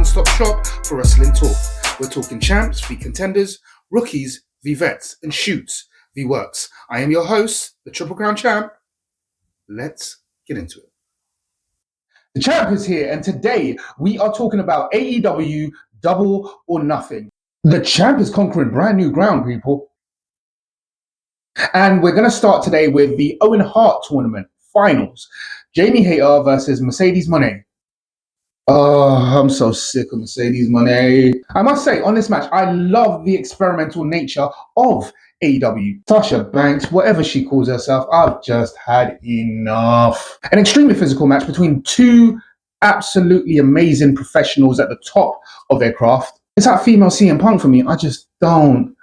one-stop shop for wrestling talk. We're talking champs v contenders, rookies v vets, and shoots v works. I am your host, the Triple Crown Champ. Let's get into it. The champ is here, and today we are talking about AEW Double or Nothing. The champ is conquering brand new ground, people. And we're going to start today with the Owen Hart Tournament Finals. Jamie Hayter versus Mercedes Moné. Oh, I'm so sick of Mercedes Moné. I must say, on this match, I love the experimental nature of AEW. Sasha Banks, whatever she calls herself, I've just had enough. An extremely physical match between two absolutely amazing professionals at the top of their craft. It's that female CM Punk for me. I just don't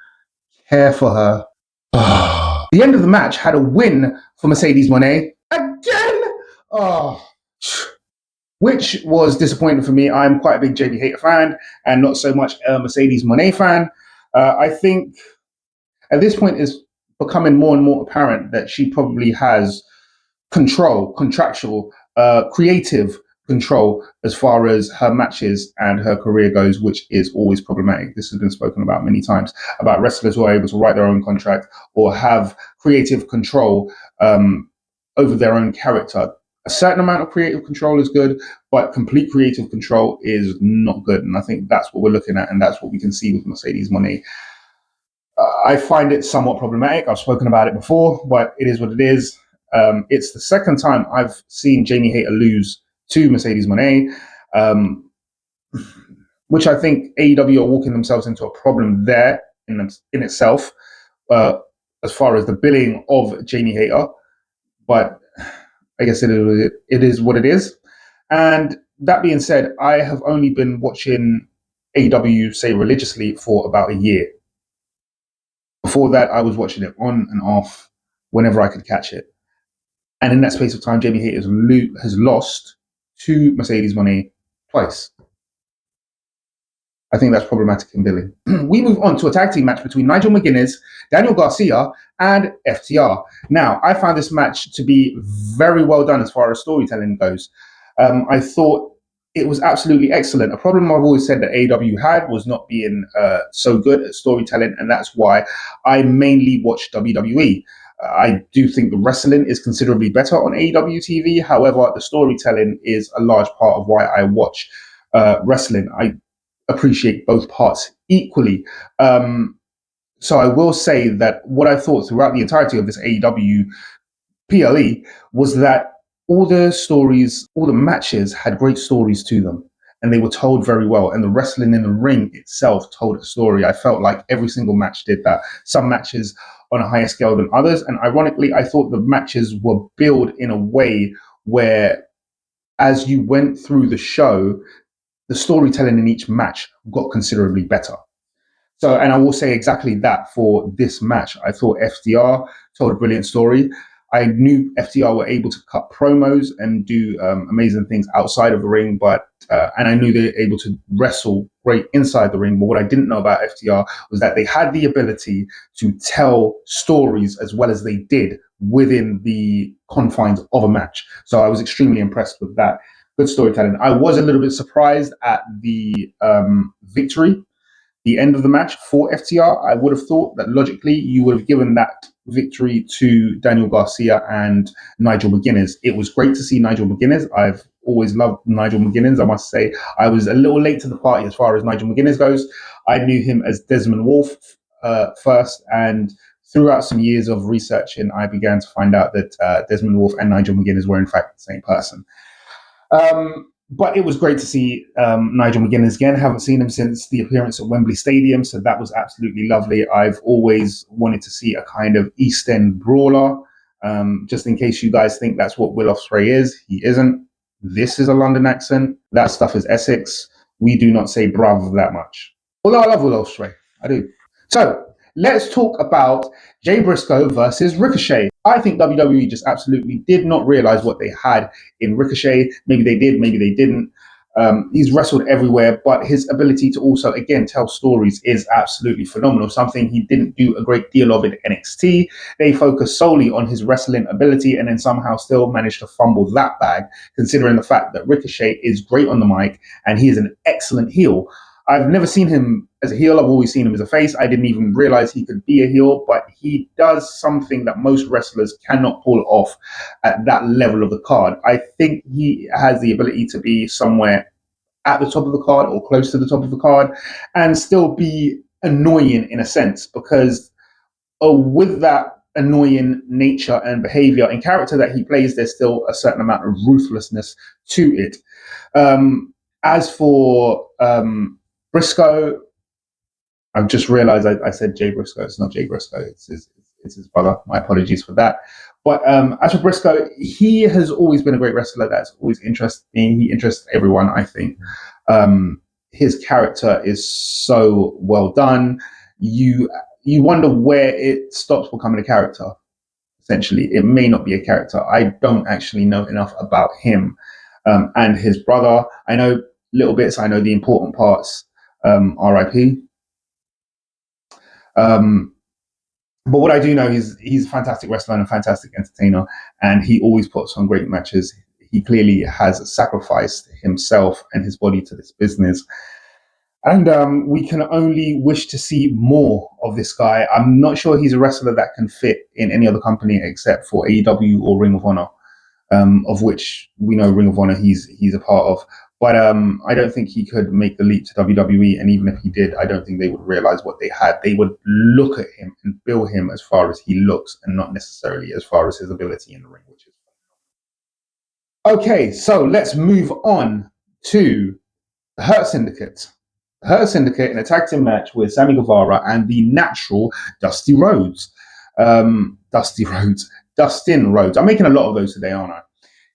care for her. The end of the match had a win for Mercedes Moné. Again! Which was disappointing for me. I'm quite a big Jamie Hayter fan and not so much a Mercedes Moné fan. I think at this point it's becoming more and more apparent that she probably has contractual, creative control as far as her matches and her career goes, which is always problematic. This has been spoken about many times about wrestlers who are able to write their own contract or have creative control over their own character. A certain amount of creative control is good, but complete creative control is not good. And I think that's what we're looking at, and that's what we can see with Mercedes Moné. I find it somewhat problematic. I've spoken about it before, but it is what it is. It's the second time I've seen Jamie Hayter lose to Mercedes Moné, which I think AEW are walking themselves into a problem there in itself, as far as the billing of Jamie Hayter. But I guess it is what it is. And that being said, I have only been watching AEW, say, religiously for about a year. Before that, I was watching it on and off whenever I could catch it. And in that space of time, Jamie Hayter has lost to Mercedes Moné twice. I think that's problematic in billing. We move on to a tag team match between Nigel McGuinness, Daniel Garcia, and FTR. Now, I found this match to be very well done as far as storytelling goes. I thought it was absolutely excellent. A problem I've always said that AEW had was not being so good at storytelling, and that's why I mainly watch WWE. I do think the wrestling is considerably better on AEW TV. However, the storytelling is a large part of why I watch wrestling. I appreciate both parts equally. So I will say that what I thought throughout the entirety of this AEW PLE was that all the stories, all the matches had great stories to them, and they were told very well. And the wrestling in the ring itself told a story. I felt like every single match did that. Some matches on a higher scale than others. And ironically, I thought the matches were built in a way where as you went through the show, the storytelling in each match got considerably better. So, and I will say exactly that for this match. I thought FTR told a brilliant story. I knew FTR were able to cut promos and do amazing things outside of the ring, and I knew they were able to wrestle great inside the ring. But what I didn't know about FTR was that they had the ability to tell stories as well as they did within the confines of a match. So I was extremely impressed with that. Good storytelling. I was a little bit surprised at the victory, the end of the match for FTR. I would have thought that logically you would have given that victory to Daniel Garcia and Nigel McGuinness. It was great to see Nigel McGuinness. I've always loved Nigel McGuinness. I must say I was a little late to the party as far as Nigel McGuinness goes. I knew him as Desmond Wolfe first, and throughout some years of researching, I began to find out that Desmond Wolfe and Nigel McGuinness were in fact the same person. But it was great to see Nigel McGuinness again. Haven't seen him since the appearance at Wembley Stadium, so that was absolutely lovely. I've always wanted to see a kind of East End brawler. Just in case you guys think that's what Will Ospreay is, he isn't. This is a London accent. That stuff is Essex. We do not say bruv that much. Although I love Will Ospreay, I do. So let's talk about Jay Briscoe versus Ricochet. I think WWE just absolutely did not realize what they had in Ricochet. Maybe they did, maybe they didn't. He's wrestled everywhere, but his ability to also, again, tell stories is absolutely phenomenal. Something he didn't do a great deal of in NXT. They focused solely on his wrestling ability and then somehow still managed to fumble that bag, considering the fact that Ricochet is great on the mic and he is an excellent heel. I've never seen him as a heel. I've always seen him as a face. I didn't even realize he could be a heel, but he does something that most wrestlers cannot pull off at that level of the card. I think he has the ability to be somewhere at the top of the card or close to the top of the card and still be annoying in a sense, because with that annoying nature and behavior and character that he plays, there's still a certain amount of ruthlessness to it. As for Briscoe, I've just realized I said Jay Briscoe. It's not Jay Briscoe. It's his brother. My apologies for that. But as for Briscoe, he has always been a great wrestler. That's always interesting. He interests everyone, I think. His character is so well done. You wonder where it stops becoming a character. Essentially, it may not be a character. I don't actually know enough about him and his brother. I know little bits. I know the important parts. R.I.P. But what I do know is he's a fantastic wrestler and a fantastic entertainer, and he always puts on great matches. He clearly has sacrificed himself and his body to this business. And we can only wish to see more of this guy. I'm not sure he's a wrestler that can fit in any other company except for AEW or Ring of Honor, of which we know Ring of Honor he's a part of. But I don't think he could make the leap to WWE. And even if he did, I don't think they would realize what they had. They would look at him and bill him as far as he looks and not necessarily as far as his ability in the ring, which is okay. So let's move on to the Hurt Syndicate. The Hurt Syndicate in a tag team match with Sammy Guevara and the Natural Dusty Rhodes. Dustin Rhodes. I'm making a lot of those today, aren't I?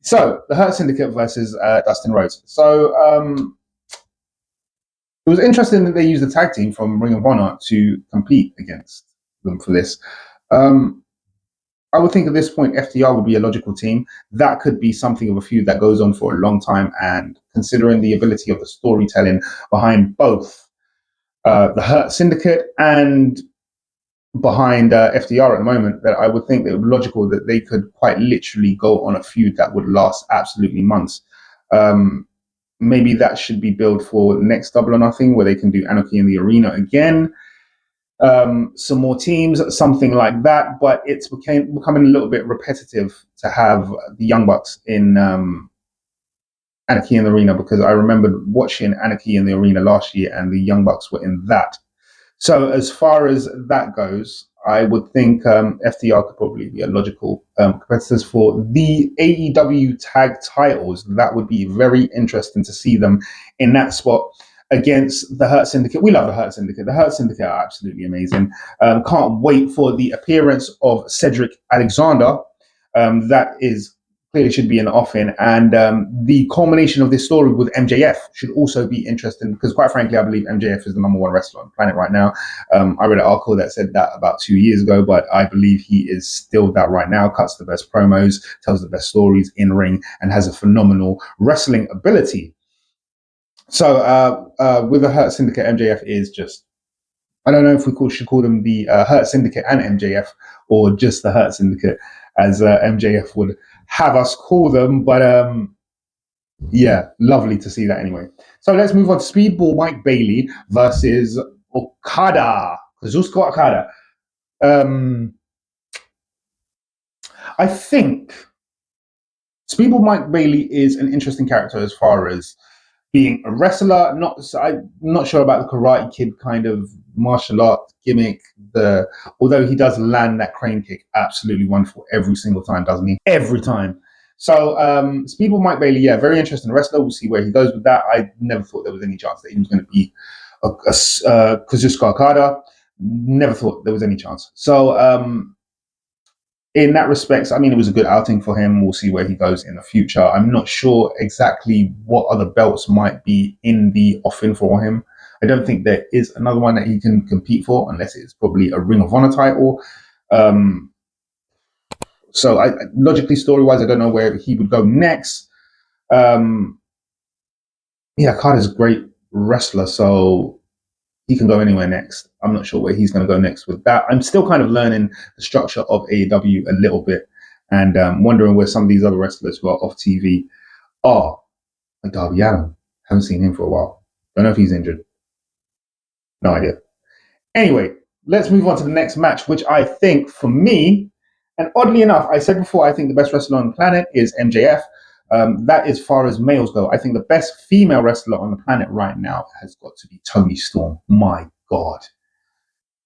So the Hurt Syndicate versus Dustin Rhodes. So it was interesting that they used a tag team from Ring of Honor to compete against them for this. I would think at this point FTR would be a logical team. That could be something of a feud that goes on for a long time. And considering the ability of the storytelling behind both the Hurt Syndicate and behind FDR at the moment, that I would think that it would be logical that they could quite literally go on a feud that would last absolutely months. Maybe that should be built for the next Double or Nothing, where they can do Anarchy in the Arena again. Some more teams, something like that. But it's becoming a little bit repetitive to have the Young Bucks in Anarchy in the Arena, because I remember watching Anarchy in the Arena last year and the Young Bucks were in that. So as far as that goes, I would think FTR could probably be a logical competitors for the AEW tag titles. That would be very interesting to see them in that spot against the Hurt Syndicate. We love the Hurt Syndicate. The Hurt Syndicate are absolutely amazing. Can't wait for the appearance of Cedric Alexander. That is clearly should be in the offing. And the culmination of this story with MJF should also be interesting, because quite frankly, I believe MJF is the number one wrestler on the planet right now. I read an article that said that about 2 years ago, but I believe he is still that right now, cuts the best promos, tells the best stories in ring, and has a phenomenal wrestling ability. So with the Hurt Syndicate, MJF is just, I don't know if we should call them the Hurt Syndicate and MJF, or just the Hurt Syndicate, as MJF would have us call them. But yeah, lovely to see that anyway. So let's move on to Speedball Mike Bailey versus Kazuchika Okada. I think Speedball Mike Bailey is an interesting character as far as being a wrestler. I'm not sure about the Karate Kid kind of martial art gimmick. Although he does land that crane kick absolutely wonderful every single time, doesn't he? Every time. So Speedball Mike Bailey, yeah, very interesting wrestler. We'll see where he goes with that. I never thought there was any chance that he was going to be Kazuchika Okada. Never thought there was any chance. So in that respect, I mean, it was a good outing for him. We'll see where he goes in the future. I'm not sure exactly what other belts might be in the offing for him. I don't think there is another one that he can compete for, unless it's probably a Ring of Honor title. So logically, story-wise, I don't know where he would go next. Yeah, Carter's a great wrestler, so he can go anywhere next. I'm not sure where he's going to go next with that. I'm still kind of learning the structure of AEW a little bit, and wondering where some of these other wrestlers who are off TV are. Like Darby Allin, haven't seen him for a while. Don't know if he's injured. No idea. Anyway, let's move on to the next match, which I think, for me, and oddly enough, I said before, I think the best wrestler on the planet is MJF. That as far as males go. I think the best female wrestler on the planet right now has got to be Toni Storm. My God.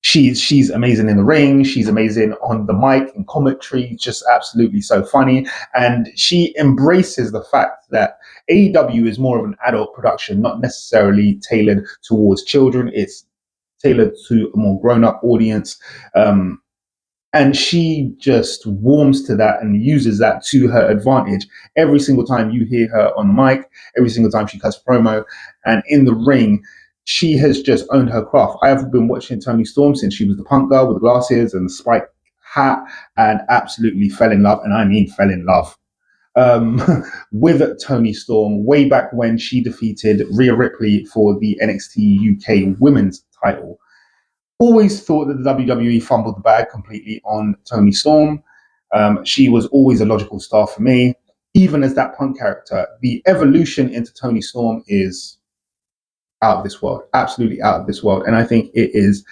She's amazing in the ring. She's amazing on the mic and commentary, just absolutely so funny. And she embraces the fact that AEW is more of an adult production, not necessarily tailored towards children. It's tailored to a more grown-up audience. And she just warms to that and uses that to her advantage every single time you hear her on the mic, every single time she cuts a promo, and in the ring, she has just owned her craft. I have been watching Toni Storm since she was the punk girl with the glasses and the spiked hat, and absolutely fell in love, and I mean fell in love, with Toni Storm way back when she defeated Rhea Ripley for the NXT UK Women's title. Always thought that the WWE fumbled the bag completely on Toni Storm. She was always a logical star for me, even as that punk character. The evolution into Toni Storm is out of this world, absolutely out of this world. And I think it is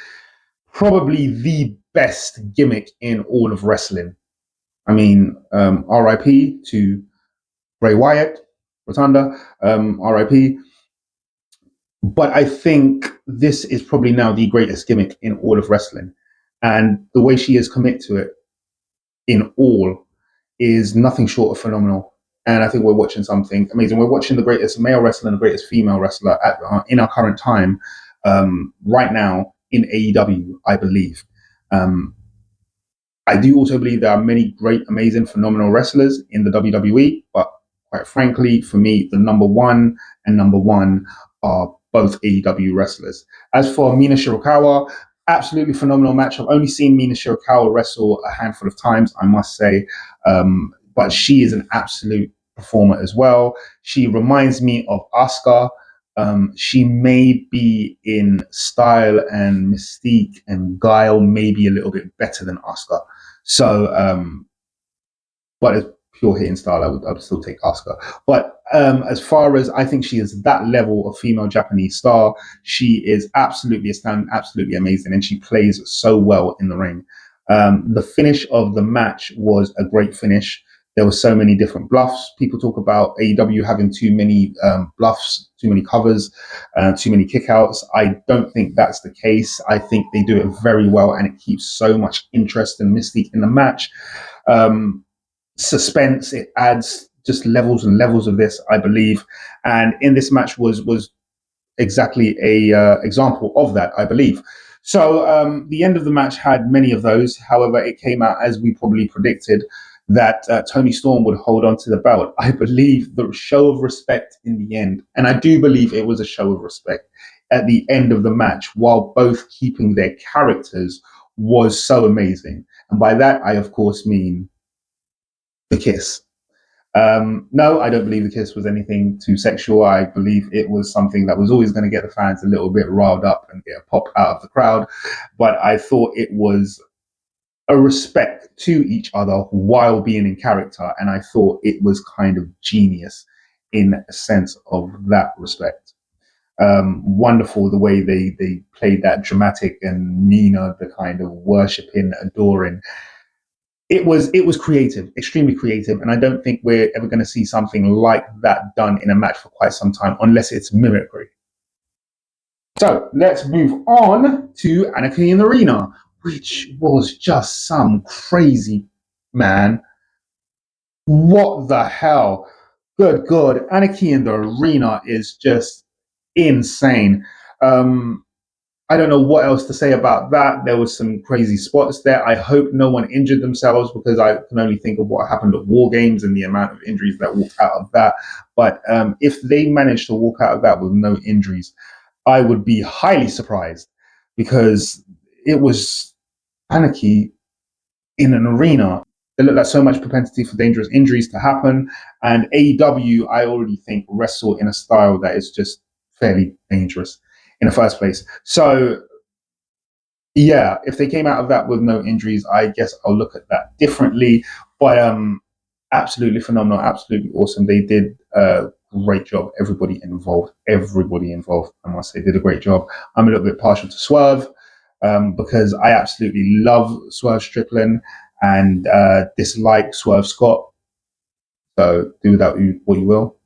probably the best gimmick in all of wrestling. I mean, RIP to Bray Wyatt, Rotunda, RIP. But I think this is probably now the greatest gimmick in all of wrestling. And the way she has committed to it in all is nothing short of phenomenal. And I think we're watching something amazing. We're watching the greatest male wrestler and the greatest female wrestler in our current time, right now in AEW, I believe. Um, I do also believe there are many great, amazing, phenomenal wrestlers in the WWE, but quite frankly, for me, the number one and number one are both AEW wrestlers. As for Mina Shirakawa, absolutely phenomenal match. I've only seen Mina Shirakawa wrestle a handful of times, I must say, but she is an absolute performer as well. She reminds me of Asuka. She may be in style and mystique and guile, maybe a little bit better than Asuka. So, but as pure hitting style, I would still take Asuka. But as far as I think she is that level of female Japanese star, she is absolutely astounding, absolutely amazing, and she plays so well in the ring. The finish of the match was a great finish. There were so many different bluffs. People talk about AEW having too many bluffs, too many covers, too many kickouts. I don't think that's the case. I think they do it very well, and it keeps so much interest and mystique in the match. Suspense, it adds just levels and levels of this, I believe. And in this match was exactly a example of that, I believe. So the end of the match had many of those. However, it came out as we probably predicted that Toni Storm would hold on to the belt. I believe the show of respect in the end, and I do believe it was a show of respect at the end of the match, while both keeping their characters, was so amazing. And by that, I of course mean the kiss. No, I don't believe the kiss was anything too sexual. I believe it was something that was always going to get the fans a little bit riled up and get a pop out of the crowd. But I thought it was a respect to each other while being in character. And I thought it was kind of genius in a sense of that respect. Wonderful the way they played that dramatic and Mina, the kind of worshipping, adoring. It was creative, extremely creative, and I don't think we're ever going to see something like that done in a match for quite some time, unless it's mimicry. So let's move on to Anarchy in the Arena, which was just some crazy, man. What the hell? Good God. Anarchy in the Arena is just insane. I don't know what else to say about that. There was some crazy spots there. I hope no one injured themselves, because I can only think of what happened at War Games and the amount of injuries that walked out of that. But if they managed to walk out of that with no injuries, I would be highly surprised, because it was anarchy in an arena. There looked like so much propensity for dangerous injuries to happen. And AEW, I already think, wrestle in a style that is just fairly dangerous in the first place. So, yeah, if they came out of that with no injuries, I guess I'll look at that differently. But absolutely phenomenal, absolutely awesome. They did a great job. Everybody involved, I must say, did a great job. I'm a little bit partial to Swerve because I absolutely love Swerve Strickland and dislike Swerve Scott. So do with that what you will.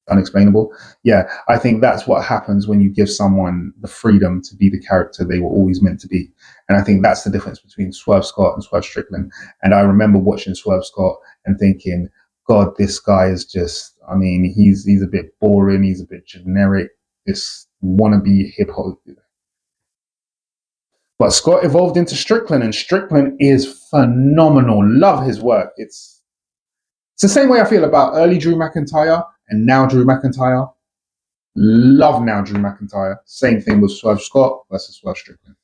Unexplainable. Yeah, I think that's what happens when you give someone the freedom to be the character they were always meant to be. And I think that's the difference between Swerve Scott and Swerve Strickland. And I remember watching Swerve Scott and thinking, God, this guy is just, I mean, he's a bit boring, he's a bit generic, this wannabe hip hop. But Scott evolved into Strickland, and Strickland is phenomenal. Love his work. It's the same way I feel about early Drew McIntyre and now Drew McIntyre. Love now Drew McIntyre. Same thing with Swerve Scott versus Swerve Strickland.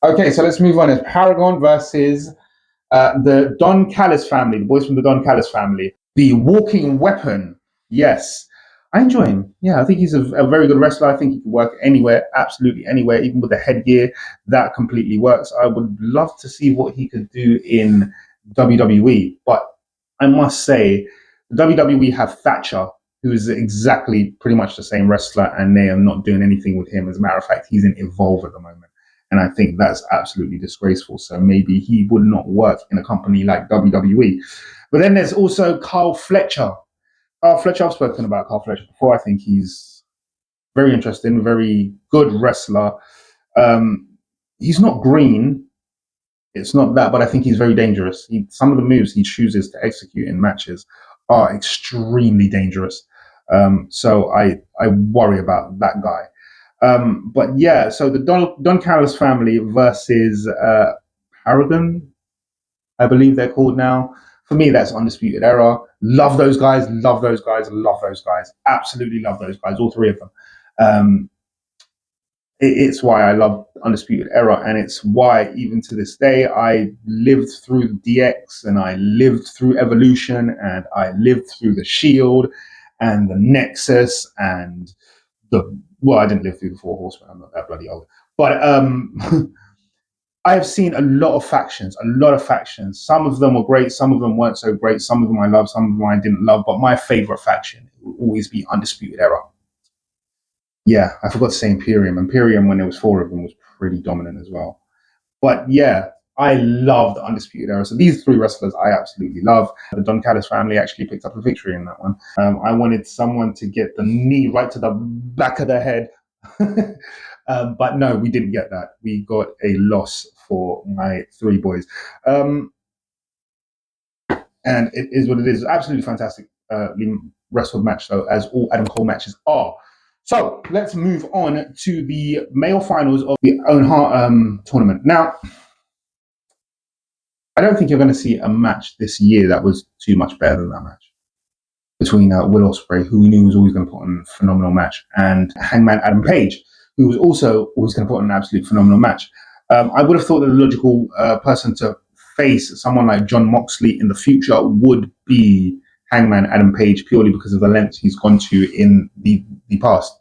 Okay, so let's move on. It's Paragon versus the Don Callis family, the boys from the Don Callis family. The Walking Weapon. Yes. I enjoy him. Yeah, I think he's a very good wrestler. I think he can work anywhere, absolutely anywhere, even with the headgear. That completely works. I would love to see what he could do in WWE. But I must say, WWE have Thatcher, who is exactly pretty much the same wrestler, and they are not doing anything with him. As a matter of fact, he's in Evolve at the moment. And I think that's absolutely disgraceful. So maybe he would not work in a company like WWE. But then there's also Carl Fletcher. Carl Fletcher, I've spoken about Carl Fletcher before. I think he's very interesting, very good wrestler. He's not green. It's not that, but I think he's very dangerous. Some of the moves he chooses to execute in matches are extremely dangerous. So I worry about that guy. But yeah, so the Don Callis family versus Paragon, I believe they're called now. For me, that's Undisputed Era. Love those guys, love those guys, love those guys. Absolutely love those guys, all three of them. It's why I love Undisputed Era, and it's why even to this day I lived through DX, and I lived through Evolution, and I lived through the Shield and the Nexus, and I didn't live through the Four Horsemen. I'm not that bloody old, but I have seen a lot of factions. Some of them were great, some of them weren't so great. Some of them I loved, some of them I didn't love. But my favorite faction will always be Undisputed Era. Yeah, I forgot to say Imperium. Imperium, when there was four of them, was pretty dominant as well. But yeah, I love the Undisputed Era. So these three wrestlers I absolutely love. The Don Callis family actually picked up a victory in that one. I wanted someone to get the knee right to the back of the head. But no, we didn't get that. We got a loss for my three boys. And it is what it is. Absolutely fantastic wrestled match, though, as all Adam Cole matches are. So let's move on to the male finals of the Owen Hart tournament. Now, I don't think you're going to see a match this year that was too much better than that match between Will Ospreay, who we knew was always going to put on a phenomenal match, and Hangman Adam Page, who was also always going to put on an absolute phenomenal match. I would have thought that the logical person to face someone like Jon Moxley in the future would be Hangman Adam Page, purely because of the lengths he's gone to in the past.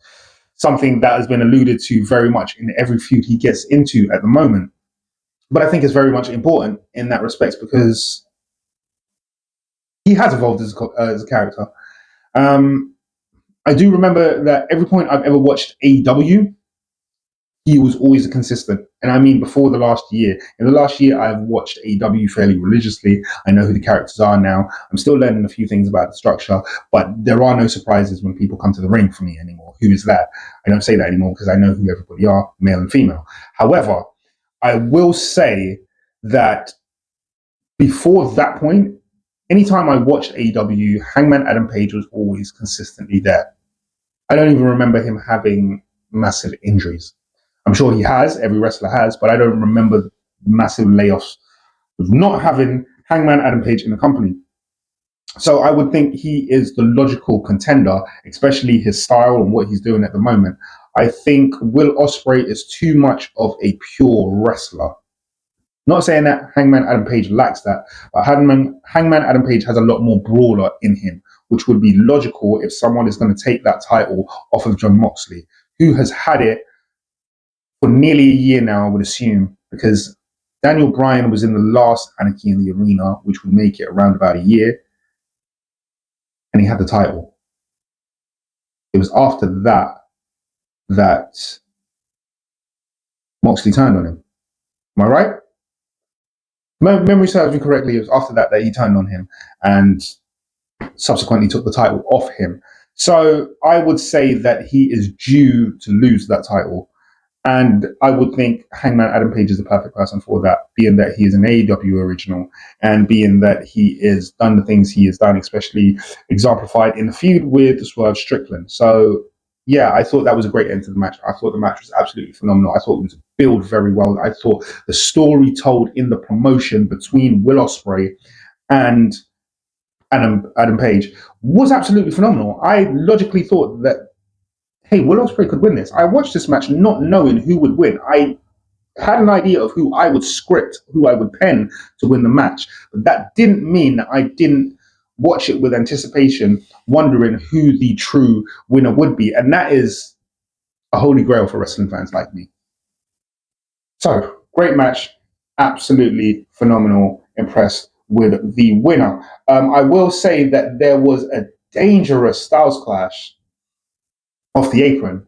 Something that has been alluded to very much in every feud he gets into at the moment. But I think it's very much important in that respect because he has evolved as a character. I do remember that every point I've ever watched AEW, he was always consistent. And I mean, before the last year. In the last year, I've watched AEW fairly religiously. I know who the characters are now. I'm still learning a few things about the structure, but there are no surprises when people come to the ring for me anymore. Who is that? I don't say that anymore because I know who everybody are, male and female. However, I will say that before that point, anytime I watched AEW, Hangman Adam Page was always consistently there. I don't even remember him having massive injuries. I'm sure he has, every wrestler has, but I don't remember massive layoffs of not having Hangman Adam Page in the company. So I would think he is the logical contender, especially his style and what he's doing at the moment. I think Will Ospreay is too much of a pure wrestler. Not saying that Hangman Adam Page lacks that, but Hangman Adam Page has a lot more brawler in him, which would be logical if someone is going to take that title off of Jon Moxley, who has had it for nearly a year now, I would assume, because Daniel Bryan was in the last Anarchy in the Arena, which would make it around about a year, and he had the title. It was after that that Moxley turned on him. Am I right? Memory serves me correctly. It was after that he turned on him and subsequently took the title off him. So I would say that he is due to lose that title. And I would think Hangman Adam Page is the perfect person for that, being that he is an AEW original and being that he has done the things he has done, especially exemplified in the feud with Swerve Strickland. So, yeah, I thought that was a great end to the match. I thought the match was absolutely phenomenal. I thought it was built very well. I thought the story told in the promotion between Will Ospreay and Adam Page was absolutely phenomenal. I logically thought that, hey, Will Ospreay could win this. I watched this match not knowing who would win. I had an idea of who I would script, who I would pen to win the match. But that didn't mean that I didn't watch it with anticipation, wondering who the true winner would be. And that is a holy grail for wrestling fans like me. So, great match. Absolutely phenomenal. Impressed with the winner. I will say that there was a dangerous styles clash off the apron.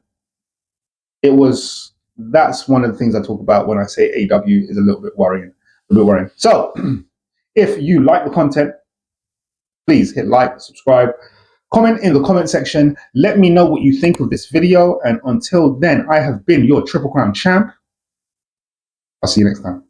That's one of the things I talk about when I say AW is a little bit worrying. So if you like the content, please hit like, subscribe, comment in the comment section. Let me know what you think of this video. And until then, I have been your Triple Crown champ. I'll see you next time.